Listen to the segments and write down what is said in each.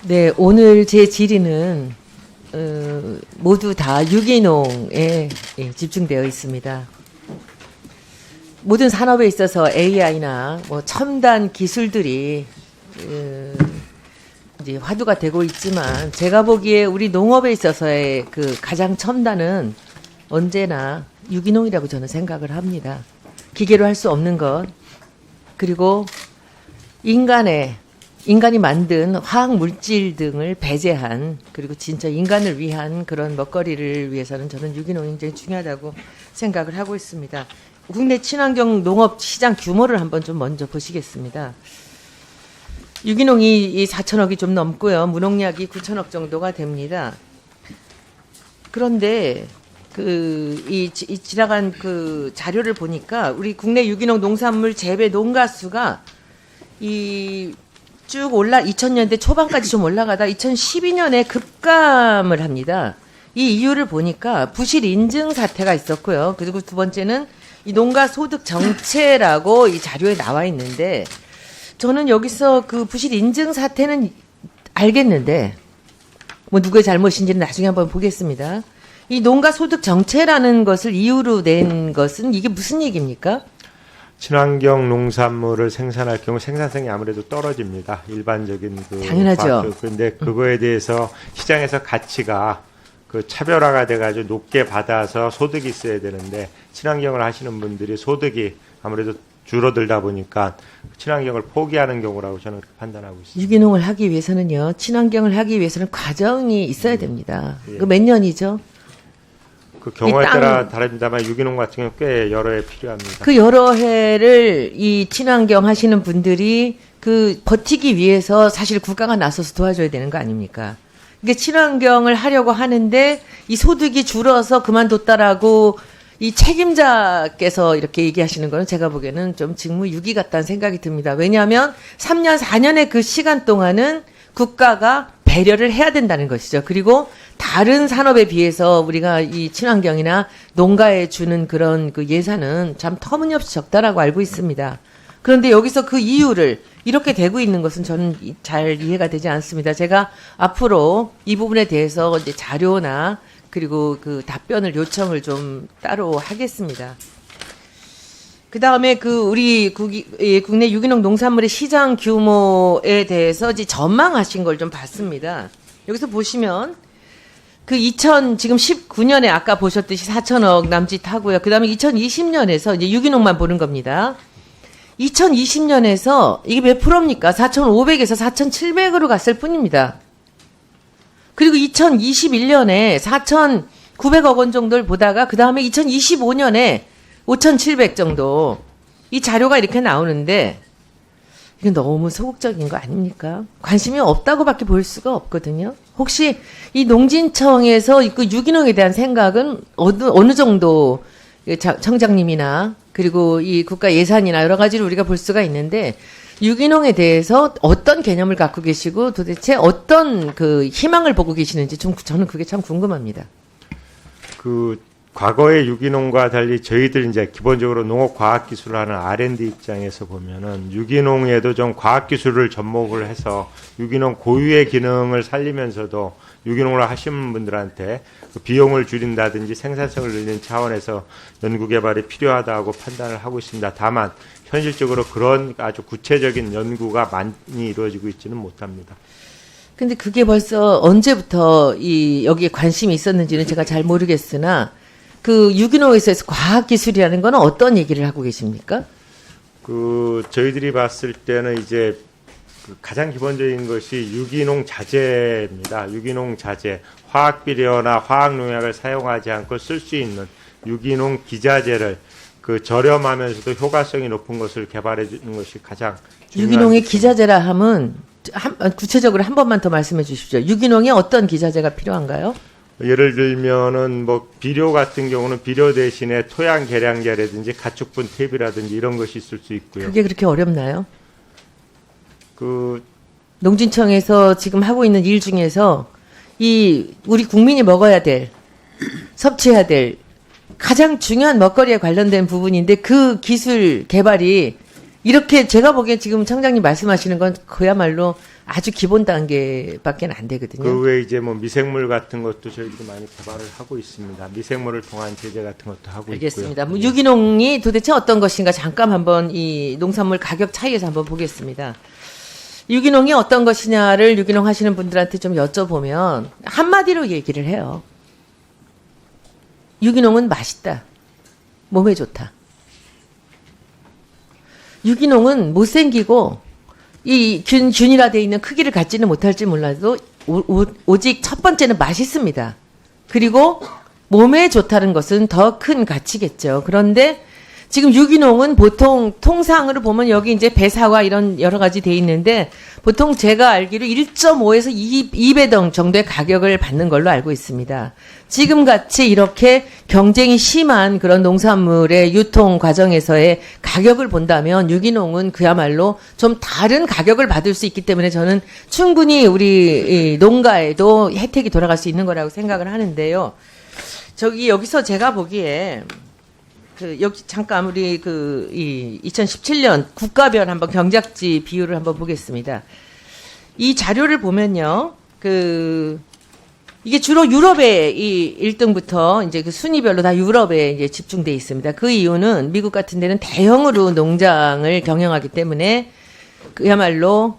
네, 오늘 제 질의는 모두 다 유기농에 집중되어 있습니다. 모든 산업에 있어서 AI나 뭐 첨단 기술들이 이제 화두가 되고 있지만 제가 보기에 우리 농업에 있어서의 그 가장 첨단은 언제나 유기농이라고 저는 생각을 합니다. 기계로 할 수 없는 것, 그리고 인간이 만든 화학 물질 등을 배제한, 그리고 진짜 인간을 위한 그런 먹거리를 위해서는 저는 유기농이 굉장히 중요하다고 생각을 하고 있습니다. 국내 친환경 농업 시장 규모를 한번 좀 먼저 보시겠습니다. 유기농이 이 4천억이 좀 넘고요. 무농약이 9천억 정도가 됩니다. 그런데 이 지나간 그 자료를 보니까 우리 국내 유기농 농산물 재배 농가 수가 쭉 2000년대 초반까지 좀 올라가다 2012년에 급감을 합니다. 이 이유를 보니까 부실 인증 사태가 있었고요. 그리고 두 번째는 이 농가 소득 정체라고 이 자료에 나와 있는데, 저는 여기서 그 부실 인증 사태는 알겠는데 뭐 누구의 잘못인지는 나중에 한번 보겠습니다. 이 농가 소득 정체라는 것을 이유로 낸 것은 이게 무슨 얘기입니까? 친환경 농산물을 생산할 경우 생산성이 아무래도 떨어집니다. 일반적인 당연하죠. 그런데 그거에 대해서 시장에서 가치가 차별화가 돼가지고 높게 받아서 소득이 있어야 되는데, 친환경을 하시는 분들이 소득이 아무래도 줄어들다 보니까 친환경을 포기하는 경우라고 저는 그렇게 판단하고 있습니다. 유기농을 하기 위해서는요, 친환경을 하기 위해서는 과정이 있어야 됩니다. 예. 그 몇 년이죠? 그 경우에 따라 다릅니다만 유기농 같은 경우 꽤 여러 해 필요합니다. 그 여러 해를 이 친환경 하시는 분들이 버티기 위해서 사실 국가가 나서서 도와줘야 되는 거 아닙니까? 이게 친환경을 하려고 하는데 이 소득이 줄어서 그만뒀다라고 이 책임자께서 이렇게 얘기하시는 거는 제가 보기에는 좀 직무유기 같다는 생각이 듭니다. 왜냐하면 3년, 4년의 그 시간 동안은 국가가 배려를 해야 된다는 것이죠. 그리고 다른 산업에 비해서 우리가 이 친환경이나 농가에 주는 그런 그 예산은 참 터무니없이 적다라고 알고 있습니다. 그런데 여기서 그 이유를 이렇게 되고 있는 것은 저는 잘 이해가 되지 않습니다. 제가 앞으로 이 부분에 대해서 이제 자료나 그리고 그 답변을 요청을 좀 따로 하겠습니다. 그 다음에 우리 국내 유기농 농산물의 시장 규모에 대해서 이제 전망하신 걸 좀 봤습니다. 여기서 보시면 지금 19년에 아까 보셨듯이 4천억 남짓 하고요. 그 다음에 2020년에서 이제 유기농만 보는 겁니다. 2020년에서 이게 몇 프로입니까? 4,500에서 4,700으로 갔을 뿐입니다. 그리고 2021년에 4,900억 원 정도를 보다가 그 다음에 2025년에 5,700 정도, 이 자료가 이렇게 나오는데 이게 너무 소극적인 거 아닙니까? 관심이 없다고밖에 볼 수가 없거든요. 혹시 이 농진청에서 그 유기농에 대한 생각은 어느 정도 청장님이나 그리고 이 국가 예산이나 여러 가지를 우리가 볼 수가 있는데, 유기농에 대해서 어떤 개념을 갖고 계시고 도대체 어떤 그 희망을 보고 계시는지 저는 그게 참 궁금합니다. 과거의 유기농과 달리 저희들 이제 기본적으로 농업과학기술을 하는 R&D 입장에서 보면은 유기농에도 좀 과학기술을 접목을 해서 유기농 고유의 기능을 살리면서도 유기농을 하시는 분들한테 비용을 줄인다든지 생산성을 늘리는 차원에서 연구개발이 필요하다고 판단을 하고 있습니다. 다만 현실적으로 그런 아주 구체적인 연구가 많이 이루어지고 있지는 못합니다. 근데 그게 벌써 언제부터 여기에 관심이 있었는지는 제가 잘 모르겠으나, 유기농에서 과학기술이라는 건 어떤 얘기를 하고 계십니까? 저희들이 봤을 때는 이제 가장 기본적인 것이 유기농 자재입니다. 유기농 자재, 화학비료나 화학농약을 사용하지 않고 쓸 수 있는 유기농 기자재를 저렴하면서도 효과성이 높은 것을 개발해 주는 것이 가장 중요한. 유기농의 기자재라 함은 구체적으로 한 번만 더 말씀해 주십시오. 유기농에 어떤 기자재가 필요한가요? 예를 들면은 비료 같은 경우는 비료 대신에 토양 개량제라든지 가축분 탭이라든지 이런 것이 있을 수 있고요. 그게 그렇게 어렵나요? 농진청에서 지금 하고 있는 일 중에서 우리 국민이 먹어야 될, 섭취해야 될 가장 중요한 먹거리에 관련된 부분인데, 그 기술 개발이 이렇게 제가 보기엔 지금 청장님 말씀하시는 건 그야말로 아주 기본 단계밖에 안 되거든요. 그 외에 이제 뭐 미생물 같은 것도 저희들이 많이 개발을 하고 있습니다. 미생물을 통한 제재 같은 것도 하고 알겠습니다. 있고요. 유기농이 도대체 어떤 것인가 잠깐 한번 이 농산물 가격 차이에서 한번 보겠습니다. 유기농이 어떤 것이냐를 유기농 하시는 분들한테 좀 여쭤보면 한마디로 얘기를 해요. 유기농은 맛있다. 몸에 좋다. 유기농은 못생기고 이 균일화되어 있는 크기를 갖지는 못할지 몰라도 오직 첫 번째는 맛있습니다. 그리고 몸에 좋다는 것은 더 큰 가치겠죠. 그런데 지금 유기농은 보통 통상으로 보면 여기 이제 배사과 이런 여러 가지 돼 있는데 보통 제가 알기로 1.5에서 2배 정도의 가격을 받는 걸로 알고 있습니다. 지금 같이 이렇게 경쟁이 심한 그런 농산물의 유통 과정에서의 가격을 본다면 유기농은 그야말로 좀 다른 가격을 받을 수 있기 때문에 저는 충분히 우리 이 농가에도 혜택이 돌아갈 수 있는 거라고 생각을 하는데요. 여기서 제가 보기에 여기 잠깐 우리 이 2017년 국가별 한번 경작지 비율을 한번 보겠습니다. 이 자료를 보면요. 이게 주로 유럽의 이 1등부터 이제 그 순위별로 다 유럽에 이제 집중돼 있습니다. 그 이유는 미국 같은 데는 대형으로 농장을 경영하기 때문에 그야말로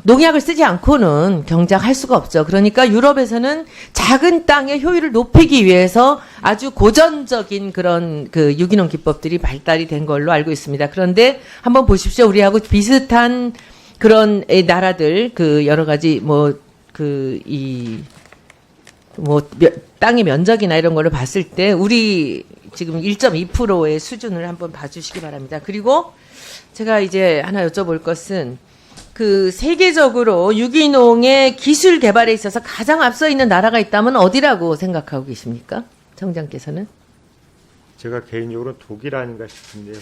농약을 쓰지 않고는 경작할 수가 없죠. 그러니까 유럽에서는 작은 땅의 효율을 높이기 위해서 아주 고전적인 그런 유기농 기법들이 발달이 된 걸로 알고 있습니다. 그런데 한번 보십시오. 우리하고 비슷한 그런 나라들 여러 가지 땅의 면적이나 이런 거를 봤을 때 우리 지금 1.2%의 수준을 한번 봐주시기 바랍니다. 그리고 제가 이제 하나 여쭤볼 것은 세계적으로 유기농의 기술 개발에 있어서 가장 앞서 있는 나라가 있다면 어디라고 생각하고 계십니까? 청장께서는? 제가 개인적으로 독일 아닌가 싶은데요.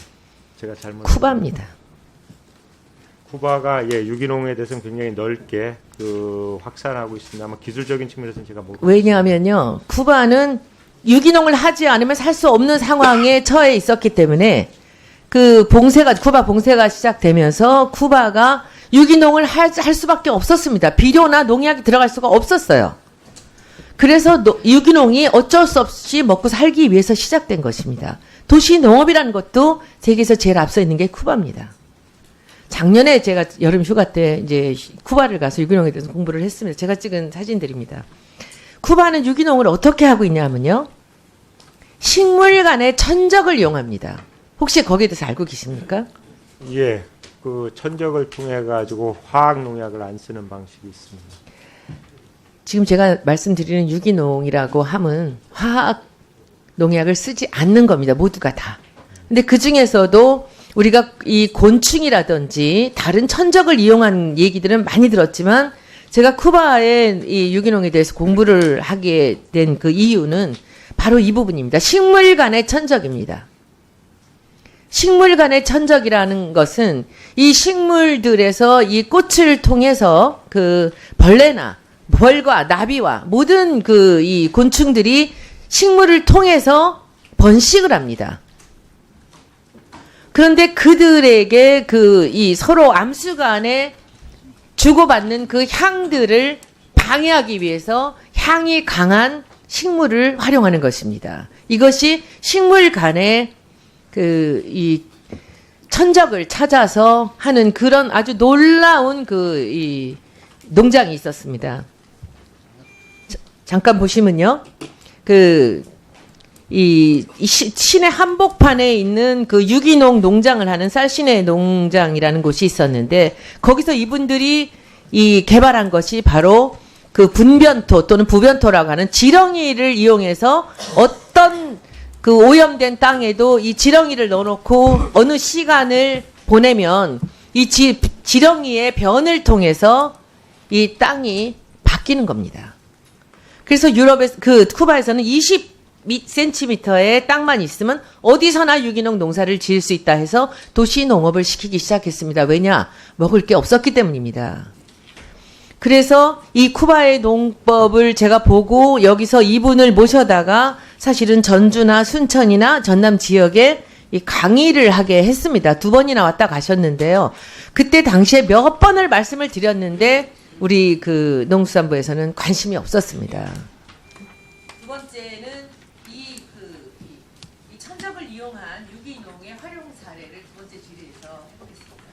제가 잘못. 쿠바입니다. 쿠바가 유기농에 대해서는 굉장히 넓게 확산하고 있습니다. 아마 기술적인 측면에서는 제가 왜냐하면요. 쿠바는 유기농을 하지 않으면 살 수 없는 상황에 처해 있었기 때문에 쿠바 봉쇄가 시작되면서 쿠바가 유기농을 할 수밖에 없었습니다. 비료나 농약이 들어갈 수가 없었어요. 그래서 유기농이 어쩔 수 없이 먹고 살기 위해서 시작된 것입니다. 도시 농업이라는 것도 세계에서 제일 앞서 있는 게 쿠바입니다. 작년에 제가 여름 휴가 때 이제 쿠바를 가서 유기농에 대해서 공부를 했습니다. 제가 찍은 사진들입니다. 쿠바는 유기농을 어떻게 하고 있냐면요. 식물 간의 천적을 이용합니다. 혹시 거기에 대해서 알고 계십니까? 예. 천적을 통해 가지고 화학 농약을 안 쓰는 방식이 있습니다. 지금 제가 말씀드리는 유기농이라고 함은 화학 농약을 쓰지 않는 겁니다. 모두가 다. 근데 그 중에서도 우리가 이 곤충이라든지 다른 천적을 이용한 얘기들은 많이 들었지만 제가 쿠바의 이 유기농에 대해서 공부를 하게 된 그 이유는 바로 이 부분입니다. 식물 간의 천적입니다. 식물 간의 천적이라는 것은 이 식물들에서 이 꽃을 통해서 벌레나 벌과 나비와 모든 이 곤충들이 식물을 통해서 번식을 합니다. 그런데 그들에게 이 서로 암수 간에 주고받는 그 향들을 방해하기 위해서 향이 강한 식물을 활용하는 것입니다. 이것이 식물 간의 이 천적을 찾아서 하는 그런 아주 놀라운 이 농장이 있었습니다. 잠깐 보시면요. 이 시내 한복판에 있는 유기농 농장을 하는 쌀시내 농장이라는 곳이 있었는데 거기서 이분들이 개발한 것이 바로 분변토 또는 부변토라고 하는 지렁이를 이용해서 어떤 오염된 땅에도 이 지렁이를 넣어놓고 어느 시간을 보내면 이 지렁이의 변을 통해서 이 땅이 바뀌는 겁니다. 그래서 쿠바에서는 20cm의 땅만 있으면 어디서나 유기농 농사를 지을 수 있다 해서 도시 농업을 시키기 시작했습니다. 왜냐? 먹을 게 없었기 때문입니다. 그래서 이 쿠바의 농법을 제가 보고 여기서 이분을 모셔다가 사실은 전주나 순천이나 전남 지역에 이 강의를 하게 했습니다. 2번이나 왔다 가셨는데요. 그때 당시에 몇 번을 말씀을 드렸는데 우리 그 농수산부에서는 관심이 없었습니다. 두 번째는 이 천적을 이용한 유기농의 활용 사례를 두 번째 질의에서 보겠습니다.